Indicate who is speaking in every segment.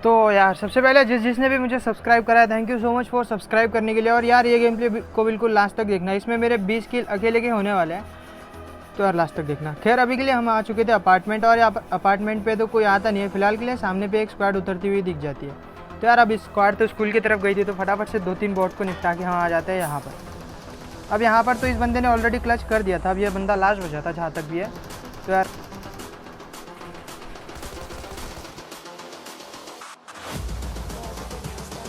Speaker 1: तो यार सबसे पहले जिसने भी मुझे सब्सक्राइब करा है, thank you so much for subscribe करने के लिए। और यार ये गेम प्ले को बिल्कुल लास्ट तक देखना, इसमें मेरे 20 किल अकेले के होने वाले हैं, तो यार लास्ट तक देखना। खैर अभी के लिए हम आ चुके थे अपार्टमेंट, और यहाँ अपार्टमेंट पे तो कोई आता नहीं है फिलहाल के लिए। सामने पे एक स्क्वाड उतरती हुई दिख जाती है। तो यार अब स्क्वाड तो स्कूल की तरफ गई थी, तो फटाफट से 2-3 बॉट को निपटा के हम आ जाते हैं यहाँ पर। अब यहाँ पर तो इस बंदे ने ऑलरेडी क्लच कर दिया था, अब ये बंदा लास्ट बचा था जहाँ तक भी है। तो यार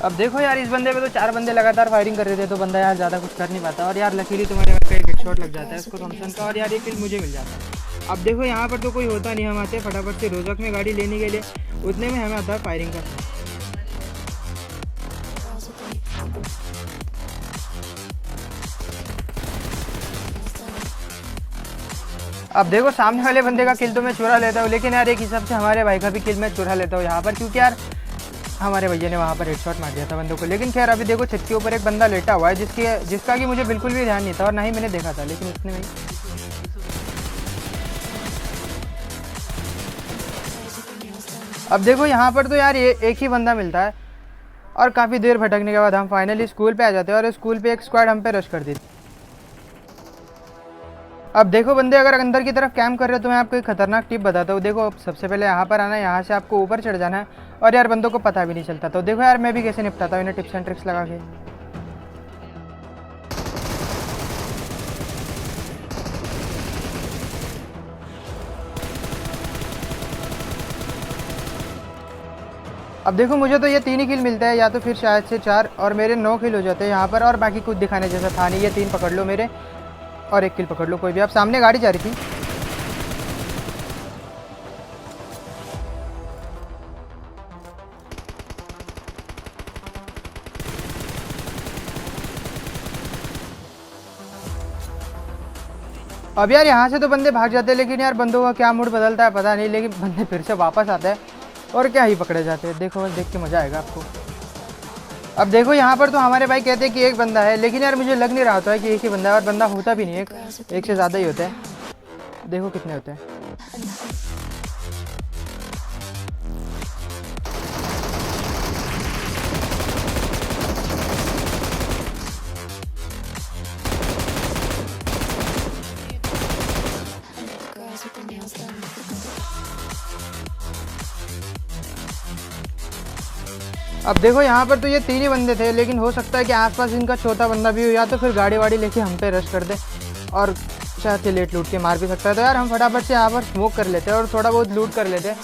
Speaker 1: अब देखो यार इस बंदे पे तो 4 बंदे लगातार फायरिंग कर रहे थे, तो बंदा यार ज़्यादा कुछ कर नहीं पाता। और यार लकीली तुम्हारे भाई का एक हेडशॉट लग जाता है उसको थॉमसन का, और यार ये किल मुझे मिल जाता है। अब देखो यहाँ पर तो कोई होता नहीं, हम आते हैं फटाफट से रोजक में गाड़ी लेने के लिए, उतने में हमें आता है फायरिंग का। अब देखो सामने वाले बंदे का किल तो मैं चुरा लेता हूँ, लेकिन यार एक हिसाब से हमारे भाई का भी किल मैं चुरा लेता हूँ यहाँ पर, क्योंकि यार हमारे भैया ने वहाँ पर हेडशॉट मार दिया था बंदों को। लेकिन खैर अभी देखो छत के ऊपर एक बंदा लेटा हुआ है जिसका कि मुझे बिल्कुल भी ध्यान नहीं था और ना ही मैंने देखा था, लेकिन उसने भी। अब देखो यहाँ पर तो यार एक ही बंदा मिलता है, और काफ़ी देर भटकने के बाद हम फाइनली स्कूल पे आ जाते हैं, और स्कूल पे एक स्क्वाड हम पे रश कर देती। अब देखो बंदे अगर अंदर की तरफ कैंप कर रहे हो तो मैं आपको एक खतरनाक टिप बताता हूँ। देखो सबसे पहले यहाँ पर आना है, यहाँ से आपको ऊपर चढ़ जाना है, और यार बंदों को पता भी नहीं चलता। तो देखो यार मैं भी कैसे निपटाता हूँ इन्हें टिप्स एंड ट्रिक्स लगा के। अब देखो मुझे तो ये 3 ही किल मिलता है, या तो फिर शायद से 4, और मेरे 9 किल हो जाते हैं यहाँ पर। और बाकी कुछ दिखाने जैसा था नहीं, ये 3 पकड़ लो मेरे, और 1 किल पकड़ लो कोई भी। अब सामने गाड़ी जा रही थी। अब यार यहाँ से तो बंदे भाग जाते हैं, लेकिन यार बंदों का क्या मूड बदलता है पता नहीं, लेकिन बंदे फिर से वापस आते हैं और क्या ही पकड़े जाते हैं। देखो बस देख के मज़ा आएगा आपको। अब देखो यहाँ पर तो हमारे भाई कहते हैं कि एक बंदा है, लेकिन यार मुझे लग नहीं रहा होता है कि एक ही बंदा है, और बंदा होता भी नहीं है, एक से ज़्यादा ही होता है। देखो कितने होते हैं। अब देखो यहाँ पर तो ये 3 ही बंदे थे, लेकिन हो सकता है कि आसपास इनका चौथा बंदा भी हो, या तो फिर गाड़ी वाड़ी लेके हम पे रश कर दे, और शायद से लेट लूट के मार भी सकता है। तो यार हम फटाफट से यहाँ पर स्मोक कर लेते हैं और थोड़ा बहुत लूट कर लेते हैं,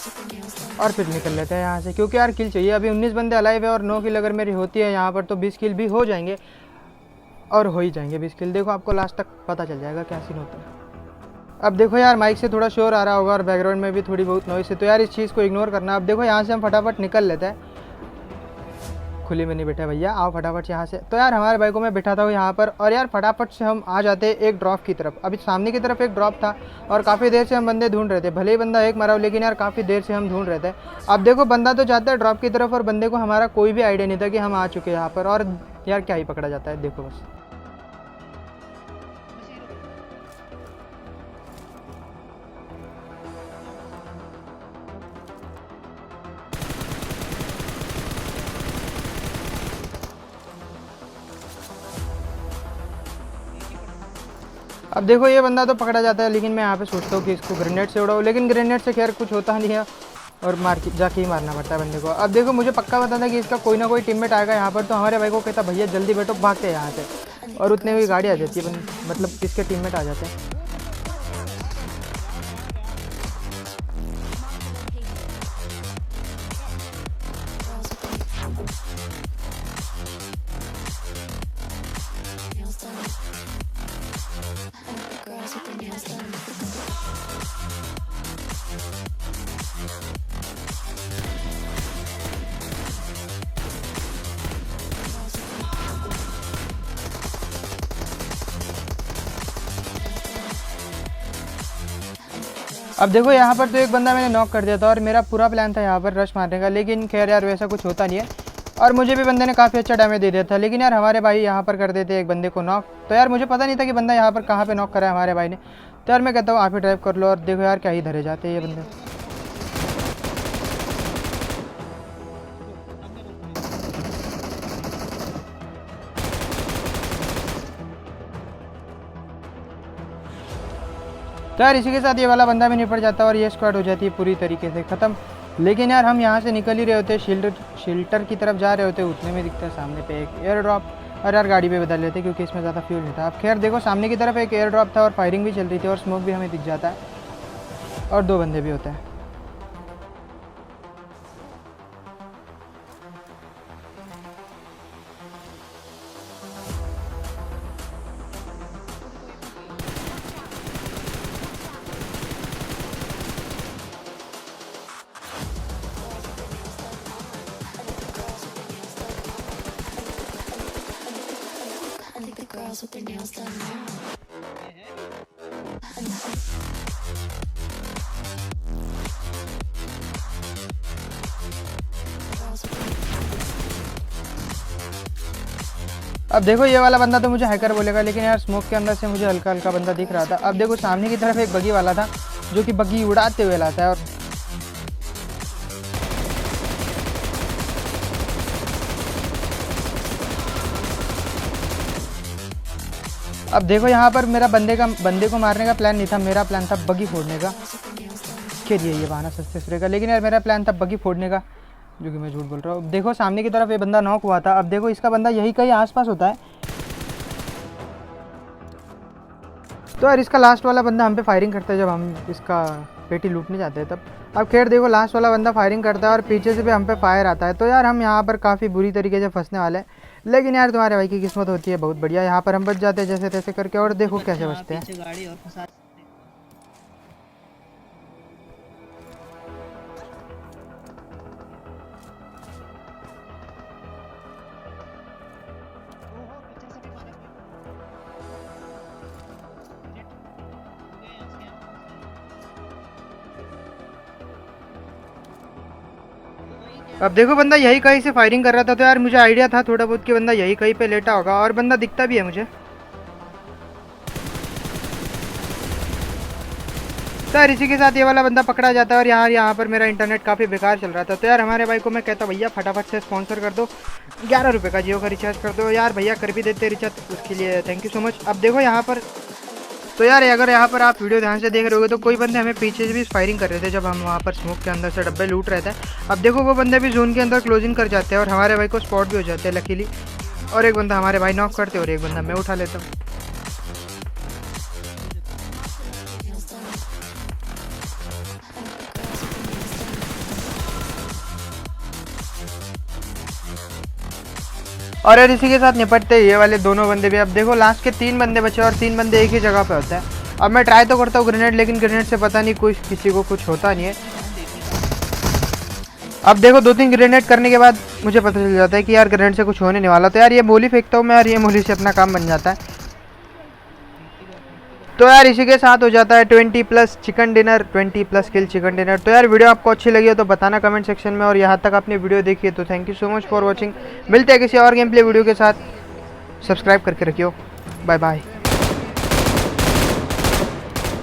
Speaker 1: और फिर निकल लेते हैं यहाँ से, क्योंकि यार किल चाहिए। अभी 19 बंदे अलाइव है, और 9 किल अगर मेरी होती है यहाँ पर तो 20 किल भी हो जाएंगे, और हो ही जाएंगे 20 किल। देखो आपको लास्ट तक पता चल जाएगा क्या सीन होता है। अब देखो यार माइक से थोड़ा शोर आ रहा होगा, और बैकग्राउंड में भी थोड़ी बहुत नॉइस है, तो यार इस चीज़ को इग्नोर करना। अब देखो यहाँ से हम फटाफट निकल लेते हैं। खुले में नहीं बैठा भैया, आओ फटाफट से यहाँ से। तो यार हमारे भाई को मैं बैठाता हूँ यहाँ पर, और यार फटाफट से हम आ जाते हैं एक ड्रॉप की तरफ। अभी सामने की तरफ एक ड्रॉप था, और काफ़ी देर से हम बंदे ढूंढ रहे थे। भले ही बंदा एक मरा हो, लेकिन यार काफ़ी देर से हम ढूंढ रहे थे। अब देखो बंदा तो जाता है ड्रॉप की तरफ, और बंदे को हमारा कोई भी आइडिया नहीं था कि हम आ चुके हैं यहाँ पर, और यार क्या ही पकड़ा जाता है देखो बस। अब देखो ये बंदा तो पकड़ा जाता है, लेकिन मैं यहाँ पे सोचता हूँ कि इसको ग्रेनेड से उड़ाऊँ, लेकिन ग्रेनेड से खैर कुछ होता नहीं है, और मार के जाके ही मारना पड़ता है बंदे को। अब देखो मुझे पक्का पता था कि इसका कोई ना कोई टीममेट आएगा यहाँ पर, तो हमारे भाई को कहता भैया जल्दी बैठो, भागते हैं यहाँ से, और उतने हुई गाड़ी आ जाती है, मतलब इसके टीममेट आ जाते हैं। अब देखो यहाँ पर तो एक बंदा मैंने नॉक कर दिया था, और मेरा पूरा प्लान था यहाँ पर रश मारने का, लेकिन खैर यार वैसा कुछ होता नहीं है, और मुझे भी बंदे ने काफ़ी अच्छा डैमेज दे दिया था। लेकिन यार हमारे भाई यहाँ पर कर देते एक बंदे को नॉक। तो यार मुझे पता नहीं था कि बंदा यहाँ पर कहाँ पे नॉक करा है हमारे भाई ने। तो यार मैं कहता हूँ आप ही ड्राइव कर लो, और देखो यार क्या ही धरे जाते हैं ये बंदे। तो यार इसी के साथ ये वाला बंदा भी निपट जाता है और ये स्क्वाड हो जाती है पूरी तरीके से ख़त्म। लेकिन यार हम यहाँ से निकल ही रहे होते, शिल्टर की तरफ जा रहे होते, उतने में दिखता है सामने पे एक एयर ड्रॉप। और यार गाड़ी पे बदल लेते क्योंकि इसमें ज़्यादा फ्यूल नहीं था। अब खैर देखो सामने की तरफ एक एयर ड्रॉप था और फायरिंग भी चल रही थी और स्मोक भी हमें दिख जाता है और 2 बंदे भी होते हैं।
Speaker 2: Girls with their nails done now.
Speaker 1: अब देखो ये वाला बंदा तो मुझे हैकर बोलेगा, लेकिन यार स्मोक के अंदर से मुझे हल्का हल्का बंदा दिख रहा था। अब देखो सामने की तरफ एक बगी वाला था जो कि बगी उड़ाते हुए लाता है। और अब देखो यहाँ पर मेरा बंदे को मारने का प्लान नहीं था, मेरा प्लान था बगी फोड़ने का। के लिए ये बहाना सस्ते सुरे का, लेकिन यार मेरा प्लान था बगी फोड़ने का, जो कि मैं झूठ बोल रहा हूँ। देखो सामने की तरफ ये बंदा नॉक हुआ था। अब देखो इसका बंदा यही कहीं आसपास होता है। तो यार इसका लास्ट वाला बंदा हम पे फायरिंग करता है जब हम इसका पेटी लूटने जाते हैं तब। अब खैर देखो लास्ट वाला बंदा फायरिंग करता है और पीछे से भी हम पे फायर आता है। तो यार हम यहाँ पर काफ़ी बुरी तरीके से फंसने वाले हैं, लेकिन यार तुम्हारे भाई की किस्मत होती है बहुत बढ़िया। यहाँ पर हम बच जाते हैं जैसे तैसे करके, और देखो कैसे बचते हैं। अब देखो बंदा यही कहीं से फायरिंग कर रहा था। तो यार मुझे आइडिया था थोड़ा बहुत कि बंदा यही कहीं पे लेटा होगा, और बंदा दिखता भी है मुझे। तो यार इसी के साथ ये वाला बंदा पकड़ा जाता है। और यार यहाँ पर मेरा इंटरनेट काफ़ी बेकार चल रहा था। तो यार हमारे भाई को मैं कहता भैया फटाफट से स्पॉन्सर कर दो, 11 रुपये का जियो का रिचार्ज कर दो। यार भैया कर भी देते रिचार्ज, उसके लिए थैंक यू सो मच। अब देखो यहाँ पर तो यार अगर यहाँ पर आप वीडियो ध्यान से देख रहे होगे तो कोई बंदे हमें पीछे से भी फायरिंग कर रहे थे जब हम वहाँ पर स्मोक के अंदर से डब्बे लूट रहे थे। अब देखो वो बंदे भी जोन के अंदर क्लोजिंग कर जाते हैं और हमारे भाई को स्पॉट भी हो जाते हैं लकीली, और एक बंदा हमारे भाई नॉक करते और एक बंदा मैं उठा लेता हूँ। और यार इसी के साथ निपटते ये वाले दोनों बंदे भी। अब देखो लास्ट के 3 बंदे बचे और 3 बंदे एक ही जगह पे होते हैं। अब मैं ट्राई तो करता हूँ ग्रेनेड, लेकिन ग्रेनेड से पता नहीं किसी को कुछ होता नहीं है। अब देखो 2-3 ग्रेनेड करने के बाद मुझे पता चल जाता है कि यार ग्रेनेड से कुछ होने नहीं वाला। तो यार ये मोली फेंकता हूँ मैं और ये मोली से अपना काम बन जाता है। तो यार इसी के साथ हो जाता है 20+ चिकन डिनर, 20+ किल चिकन डिनर। तो यार वीडियो आपको अच्छी लगी हो तो बताना कमेंट सेक्शन में, और यहाँ तक आपने वीडियो देखी है तो thank you so much for watching. मिलते हैं किसी और गेम प्ले वीडियो के साथ, सब्सक्राइब करके रखियो। Bye bye.